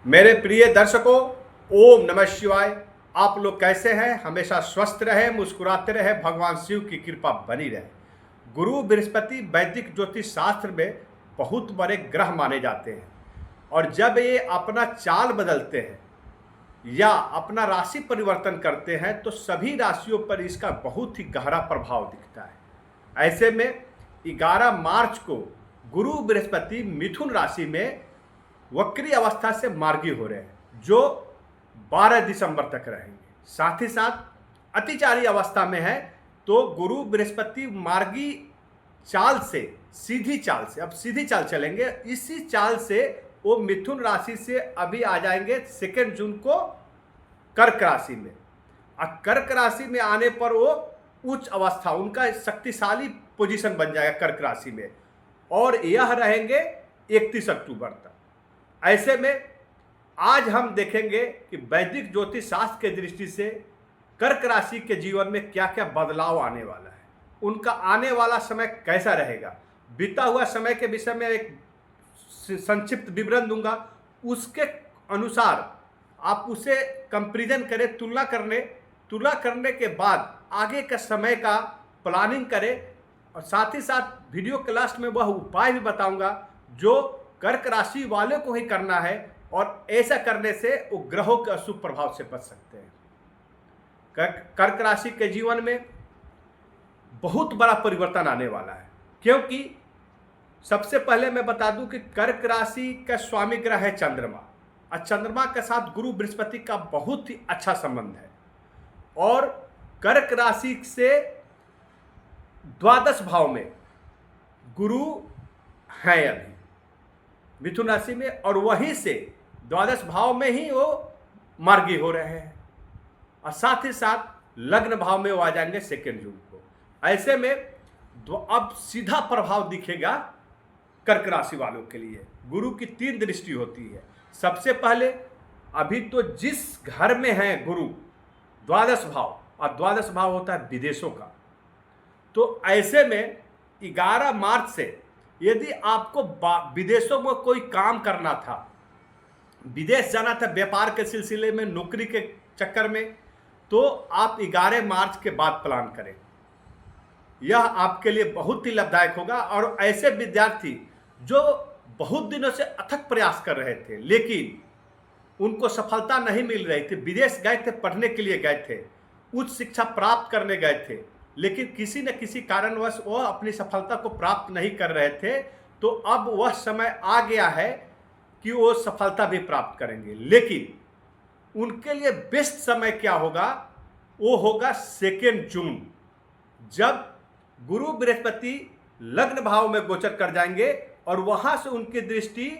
मेरे प्रिय दर्शकों, ओम नमः शिवाय। आप लोग कैसे हैं? हमेशा स्वस्थ रहे, मुस्कुराते रहे, भगवान शिव की कृपा बनी रहे। गुरु बृहस्पति वैदिक ज्योतिष शास्त्र में बहुत बड़े ग्रह माने जाते हैं और जब ये अपना चाल बदलते हैं या अपना राशि परिवर्तन करते हैं तो सभी राशियों पर इसका बहुत ही गहरा प्रभाव दिखता है। ऐसे में 11 मार्च को गुरु बृहस्पति मिथुन राशि में वक्री अवस्था से मार्गी हो रहे हैं जो 12 दिसंबर तक रहेंगे। साथ ही साथ अतिचारी अवस्था में है तो गुरु बृहस्पति मार्गी चाल से सीधी चाल चलेंगे। इसी चाल से वो मिथुन राशि से अभी आ जाएंगे 2 जून को कर्क राशि में। और कर्क राशि में आने पर वो उच्च अवस्था, उनका शक्तिशाली पोजीशन बन जाएगा कर्क राशि में और यह रहेंगे 31 अक्टूबर तक। ऐसे में आज हम देखेंगे कि वैदिक ज्योतिष शास्त्र के दृष्टि से कर्क राशि के जीवन में क्या क्या बदलाव आने वाला है, उनका आने वाला समय कैसा रहेगा। बीता हुआ समय के विषय में एक संक्षिप्त विवरण दूंगा, उसके अनुसार आप उसे कंपैरिजन करें, तुलना करने के बाद आगे का समय का प्लानिंग करें। और साथ ही साथ वीडियो के लास्ट में वह उपाय भी बताऊंगा जो कर्क राशि वाले को ही करना है और ऐसा करने से वो ग्रहों के अशुभ प्रभाव से बच सकते हैं। कर्क राशि के जीवन में बहुत बड़ा परिवर्तन आने वाला है, क्योंकि सबसे पहले मैं बता दूं कि कर्क राशि का स्वामी ग्रह है चंद्रमा और चंद्रमा के साथ गुरु बृहस्पति का बहुत ही अच्छा संबंध है और कर्क राशि से द्वादश भाव में गुरु हैं अभी मिथुन राशि में और वहीं से द्वादश भाव में ही वो मार्गी हो रहे हैं और साथ ही साथ लग्न भाव में वो आ जाएंगे 2 जून को। ऐसे में अब सीधा प्रभाव दिखेगा कर्क राशि वालों के लिए। गुरु की 3 दृष्टि होती है। सबसे पहले अभी तो जिस घर में है गुरु द्वादश भाव, और द्वादश भाव होता है विदेशों का, तो ऐसे में 11 मार्च से यदि आपको विदेशों में कोई काम करना था, विदेश जाना था व्यापार के सिलसिले में, नौकरी के चक्कर में, तो आप 11 मार्च के बाद प्लान करें। यह आपके लिए बहुत ही लाभदायक होगा। और ऐसे विद्यार्थी जो बहुत दिनों से अथक प्रयास कर रहे थे लेकिन उनको सफलता नहीं मिल रही थी, विदेश गए थे, पढ़ने के लिए गए थे, उच्च शिक्षा प्राप्त करने गए थे, लेकिन किसी न किसी कारणवश वह अपनी सफलता को प्राप्त नहीं कर रहे थे, तो अब वह समय आ गया है कि वो सफलता भी प्राप्त करेंगे। लेकिन उनके लिए बेस्ट समय क्या होगा? वो होगा 2 जून, जब गुरु बृहस्पति लग्न भाव में गोचर कर जाएंगे और वहां से उनकी दृष्टि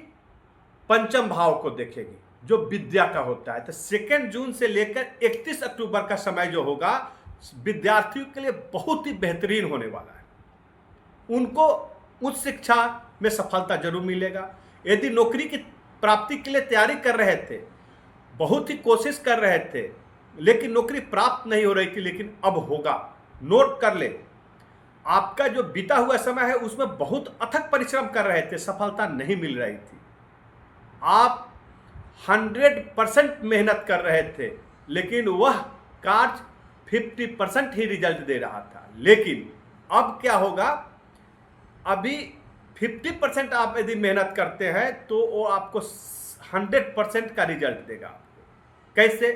पंचम भाव को देखेगी जो विद्या का होता है। तो 2 जून से लेकर 31 अक्टूबर का समय जो होगा विद्यार्थियों के लिए बहुत ही बेहतरीन होने वाला है। उनको उच्च शिक्षा में सफलता जरूर मिलेगा। यदि नौकरी की प्राप्ति के लिए तैयारी कर रहे थे, बहुत ही कोशिश कर रहे थे लेकिन नौकरी प्राप्त नहीं हो रही थी, लेकिन अब होगा। नोट कर ले, आपका जो बीता हुआ समय है उसमें बहुत अथक परिश्रम कर रहे थे, सफलता नहीं मिल रही थी। आप 100% मेहनत कर रहे थे लेकिन वह कार्य 50% ही रिजल्ट दे रहा था। लेकिन अब क्या होगा? अभी 50% आप यदि मेहनत करते हैं तो वो आपको 100% का रिजल्ट देगा। कैसे?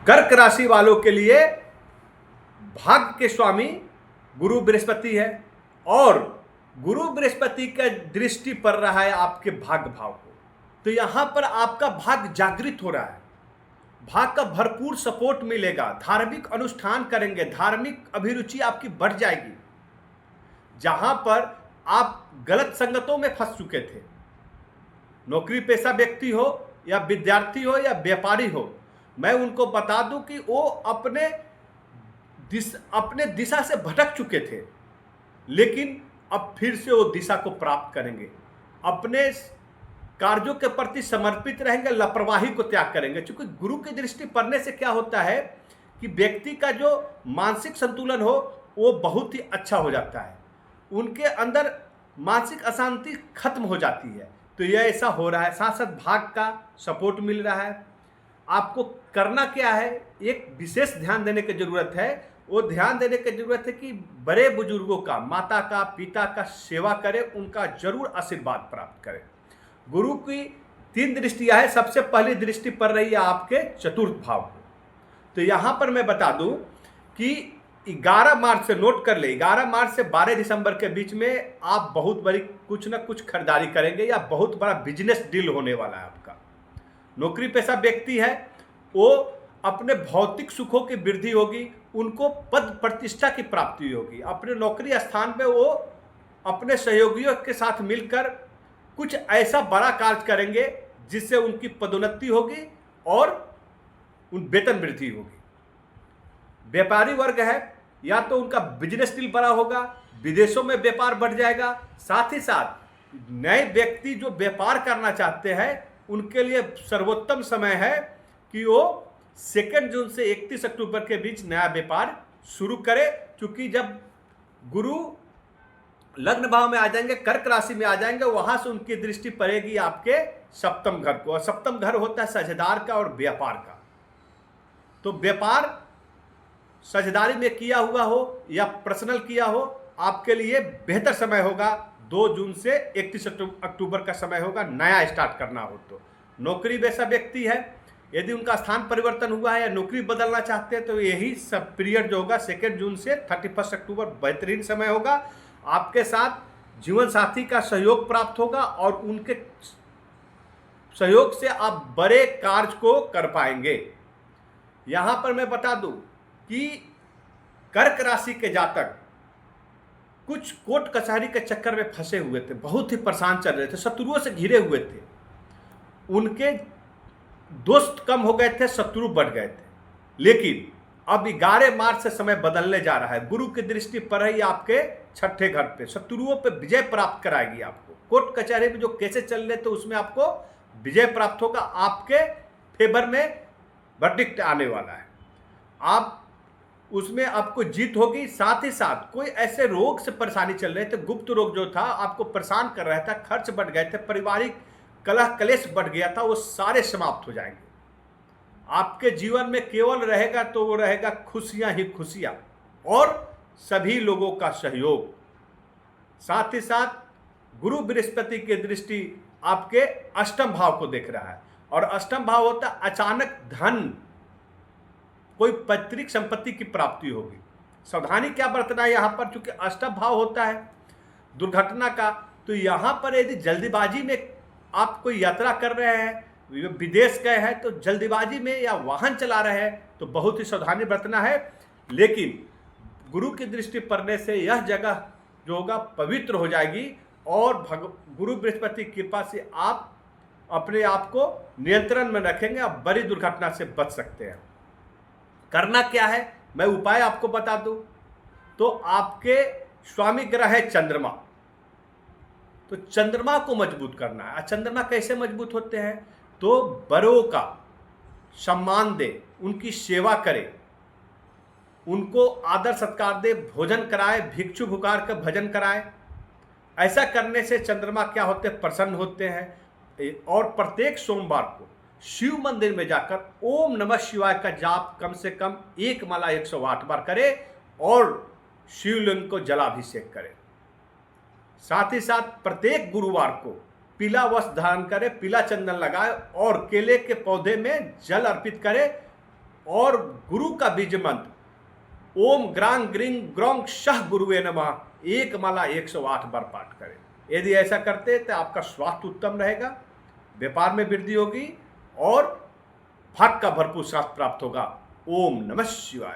कर्क राशि वालों के लिए भाग्य के स्वामी गुरु बृहस्पति है और गुरु बृहस्पति का दृष्टि पड़ रहा है आपके भाग्य भाव को, तो यहां पर आपका भाग्य जागृत हो रहा है, भाग्य का भरपूर सपोर्ट मिलेगा। धार्मिक अनुष्ठान करेंगे, धार्मिक अभिरुचि आपकी बढ़ जाएगी। जहां पर आप गलत संगतों में फंस चुके थे, नौकरी पेशा व्यक्ति हो या विद्यार्थी हो या व्यापारी हो, मैं उनको बता दूं कि वो अपने दिशा से भटक चुके थे, लेकिन अब फिर से वो दिशा को प्राप्त करेंगे। अपने कार्यों के प्रति समर्पित रहेंगे, लापरवाही को त्याग करेंगे। क्योंकि गुरु की दृष्टि पड़ने से क्या होता है कि व्यक्ति का जो मानसिक संतुलन हो वो बहुत ही अच्छा हो जाता है, उनके अंदर मानसिक अशांति खत्म हो जाती है। तो यह ऐसा हो रहा है। साथ साथ भाग का सपोर्ट मिल रहा है। आपको करना क्या है, एक विशेष ध्यान देने की जरूरत है। वो ध्यान देने की जरूरत है कि बड़े बुजुर्गों का, माता का, पिता का सेवा करें, उनका जरूर आशीर्वाद प्राप्त करें। गुरु की 3 दृष्टियां है। सबसे पहली दृष्टि पड़ रही है आपके चतुर्थ भाव को। तो यहां पर मैं बता दूं कि 11 मार्च से, नोट कर ले, 11 मार्च से 12 दिसंबर के बीच में आप बहुत बड़ी कुछ ना कुछ खरीदारी करेंगे या बहुत बड़ा बिजनेस डील होने वाला है आपका। नौकरी पेशा व्यक्ति है, वो अपने भौतिक सुखों की वृद्धि होगी, उनको पद प्रतिष्ठा की प्राप्ति होगी। अपने नौकरी स्थान पे वो अपने सहयोगियों के साथ मिलकर कुछ ऐसा बड़ा कार्य करेंगे जिससे उनकी पदोन्नति होगी और उन वेतन वृद्धि होगी। व्यापारी वर्ग है, या तो उनका बिजनेस डील बड़ा होगा, विदेशों में व्यापार बढ़ जाएगा। साथ ही साथ नए व्यक्ति जो व्यापार करना चाहते हैं उनके लिए सर्वोत्तम समय है कि वो 2 जून से 31 अक्टूबर के बीच नया व्यापार शुरू करे। क्योंकि जब गुरु लग्न भाव में आ जाएंगे, कर्क राशि में आ जाएंगे, वहां से उनकी दृष्टि पड़ेगी आपके सप्तम घर को। और सप्तम घर होता है साझेदार का और व्यापार का। तो व्यापार साझेदारी में किया हुआ हो या पर्सनल किया हो, आपके लिए बेहतर समय होगा। 2 जून से 31 अक्टूबर का समय होगा नया स्टार्ट करना हो तो। नौकरी पेशा व्यक्ति है, यदि उनका स्थान परिवर्तन हुआ है या नौकरी बदलना चाहते हैं तो यही सब पीरियड जो होगा 2 जून से 31 अक्टूबर बेहतरीन समय होगा। आपके साथ जीवन साथी का सहयोग प्राप्त होगा और उनके सहयोग से आप बड़े कार्य को कर पाएंगे। यहां पर मैं बता दूं कि कर्क राशि के जातक कुछ कोर्ट कचहरी के चक्कर में फंसे हुए थे, बहुत ही परेशान चल रहे थे, शत्रुओं से घिरे हुए थे। उनके दोस्त कम हो गए थे, शत्रु बढ़ गए थे। लेकिन अब 11 मार्च से समय बदलने जा रहा है। गुरु की दृष्टि पड़ रही है आपके 6ठे घर पे, शत्रुओं पे विजय प्राप्त कराएगी आपको। कोर्ट कचहरी में जो केसेस चल रहे थे उसमें आपको विजय प्राप्त होगा, आपके फेवर में वर्डिक्ट आने वाला है, आप उसमें आपको जीत होगी। साथ ही साथ कोई ऐसे रोग से परेशानी चल रहे थे, गुप्त रोग जो था आपको परेशान कर रहा था, खर्च बढ़ गए थे, पारिवारिक कलह कलेश बढ़ गया था, वो सारे समाप्त हो जाएंगे। आपके जीवन में केवल रहेगा तो वो रहेगा खुशियां ही खुशियां और सभी लोगों का सहयोग। साथ ही साथ गुरु बृहस्पति की दृष्टि आपके अष्टम भाव को देख रहा है, और अष्टम भाव होता है अचानक धन, कोई पैतृक संपत्ति की प्राप्ति होगी। सावधानी क्या बरतना है यहाँ पर, चूंकि अष्टम भाव होता है दुर्घटना का। तो यहाँ पर यदि जल्दीबाजी में आप कोई यात्रा कर रहे हैं, विदेश गए हैं, तो जल्दीबाजी में या वाहन चला रहे हैं तो बहुत ही सावधानी बरतना है। लेकिन गुरु की दृष्टि पड़ने से यह जगह जो होगा पवित्र हो जाएगी और गुरु बृहस्पति की कृपा से आप अपने आप को नियंत्रण में रखेंगे, आप बड़ी दुर्घटना से बच सकते हैं। करना क्या है, मैं उपाय आपको बता दूं। तो आपके स्वामी ग्रह है चंद्रमा, तो चंद्रमा को मजबूत करना है। चंद्रमा कैसे मजबूत होते हैं, तो बड़ों का सम्मान दे, उनकी सेवा करे, उनको आदर सत्कार दे, भोजन कराए, भिक्षु भुकार कर भजन कराए। ऐसा करने से चंद्रमा क्या होते हैं, प्रसन्न होते हैं। और प्रत्येक सोमवार को शिव मंदिर में जाकर ओम नमः शिवाय का जाप कम से कम 1 माला 108 बार करें और शिवलिंग को जलाभिषेक करें। साथ ही साथ प्रत्येक गुरुवार को पीला वस्त्र धारण करें, पीला चंदन लगाए और केले के पौधे में जल अर्पित करें और गुरु का बीज मंत्र ओम ग्रांग ग्रींग ग्रोंग शह गुरुवे नमः 1 माला 108 बार पाठ करें। यदि ऐसा करते हैं तो आपका स्वास्थ्य उत्तम रहेगा, व्यापार में वृद्धि होगी और भाग्य का भरपूर स्वास्थ्य प्राप्त होगा। ओम नमः शिवाय।